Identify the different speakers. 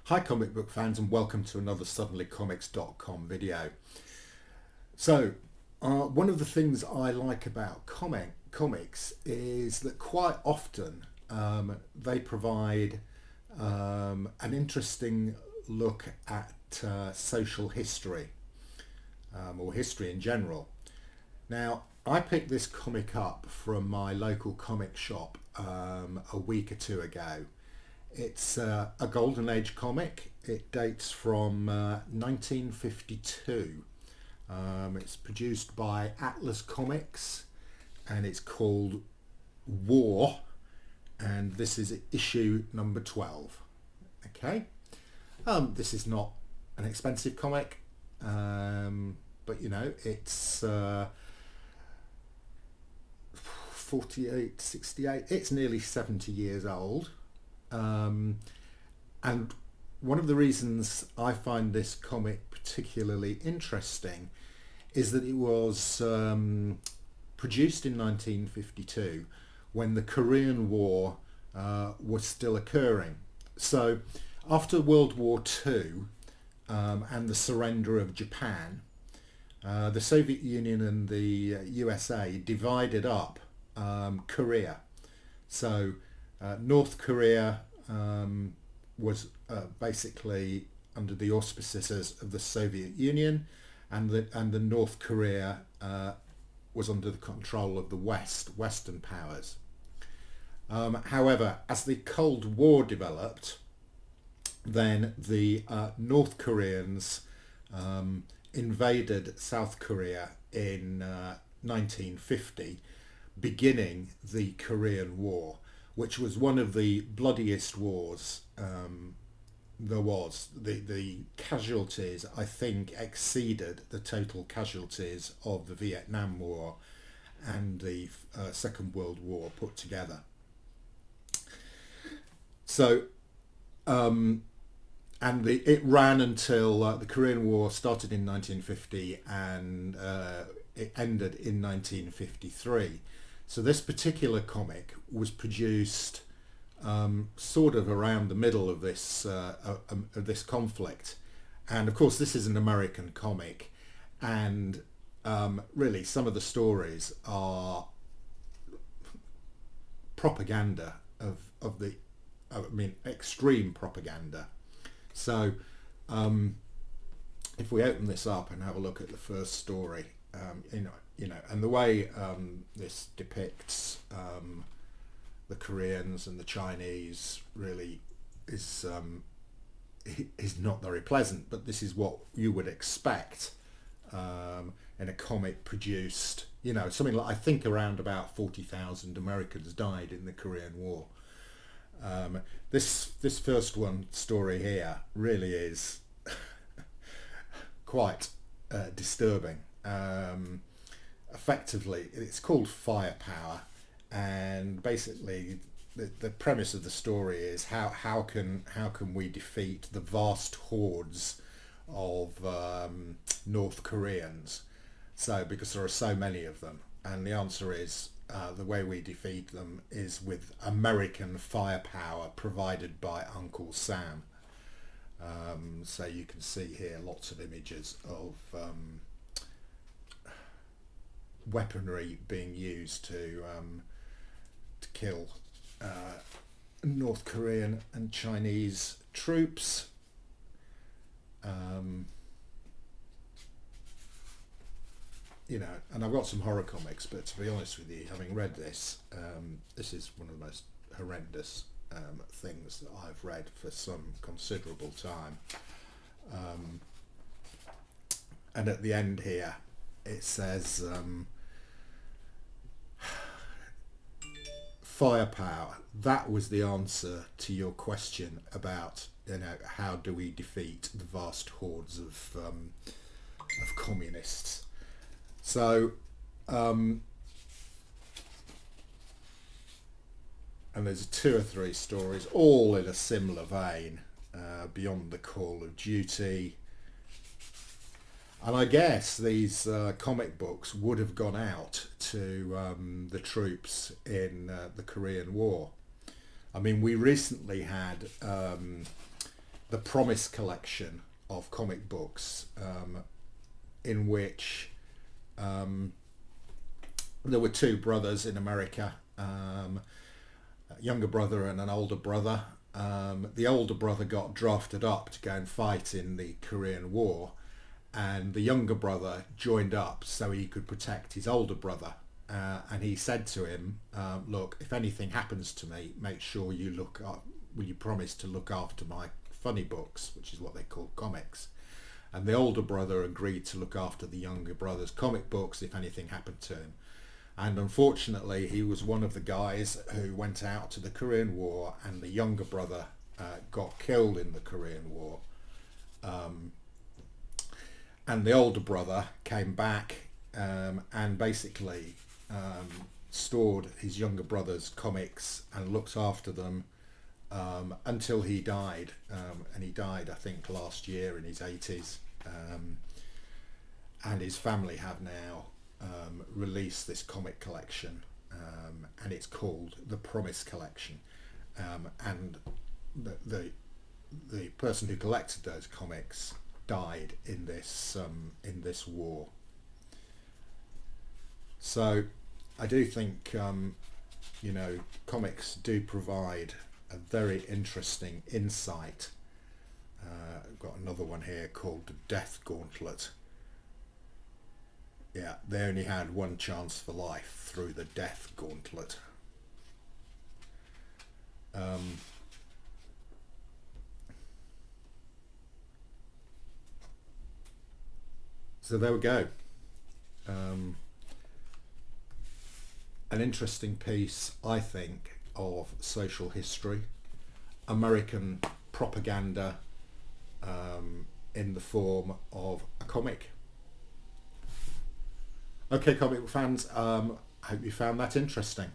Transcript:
Speaker 1: Hi comic book fans, and welcome to another suddenlycomics.com video. So one of the things I like about comics is that quite often they provide an interesting look at social history or history in general. Now, I picked this comic up from my local comic shop a week or two ago. It's a Golden Age comic. It dates from 1952. It's produced by Atlas Comics and it's called War, and this is issue number 12. Okay, this is not an expensive comic, but you know, it's 68, it's nearly 70 years old. And one of the reasons I find this comic particularly interesting is that it was produced in 1952 when the Korean War was still occurring. So after World War II and the surrender of Japan, the Soviet Union and the USA divided up Korea. So North Korea was basically under the auspices of the Soviet Union, and the North Korea was under the control of the Western powers. However, as the Cold War developed, then the North Koreans invaded South Korea in 1950, beginning the Korean War, which was one of the bloodiest wars there was. The casualties, I think, exceeded the total casualties of the Vietnam War and the Second World War put together. So, it ran until the Korean War started in 1950 and it ended in 1953. So this particular comic was produced sort of around the middle of this conflict, and of course this is an American comic, and really some of the stories are propaganda of the, I mean, extreme propaganda. So if we open this up and have a look at the first story, you know, and the way this depicts the Koreans and the Chinese really is not very pleasant, but this is what you would expect in a comic produced, you know, something like, I think around about 40,000 Americans died in the Korean War. This first story here really is quite disturbing. Effectively, it's called Firepower, and basically the premise of the story is how can we defeat the vast hordes of North Koreans, so because there are so many of them, and the answer is the way we defeat them is with American firepower provided by Uncle Sam. So you can see here lots of images of weaponry being used to kill North Korean and Chinese troops. You know, and I've got some horror comics, but to be honest with you, having read this, this is one of the most horrendous things that I've read for some considerable time. And at the end here it says firepower, that was the answer to your question about, you know, how do we defeat the vast hordes of communists. So and there's 2 or 3 stories all in a similar vein, Beyond the Call of Duty, and I guess these comic books would have gone out to the troops in the Korean War. I mean, we recently had the Promise collection of comic books, in which there were two brothers in America, a younger brother and an older brother. The older brother got drafted up to go and fight in the Korean War, and the younger brother joined up so he could protect his older brother. And he said to him, look, if anything happens to me, make sure you look up, will you promise to look after my funny books, which is what they call comics. And the older brother agreed to look after the younger brother's comic books if anything happened to him. And unfortunately, he was one of the guys who went out to the Korean War, and the younger brother got killed in the Korean War. And the older brother came back and basically stored his younger brother's comics and looked after them until he died. And he died, I think, last year in his 80s. And his family have now released this comic collection, and it's called the Promise Collection. And the person who collected those comics died in this war. So I do think comics do provide a very interesting insight. I've got another one here called the Death Gauntlet. Yeah, they only had one chance for life through the Death Gauntlet. So there we go. An interesting piece, I think, of social history, American propaganda in the form of a comic. Okay, comic book fans, I hope you found that interesting.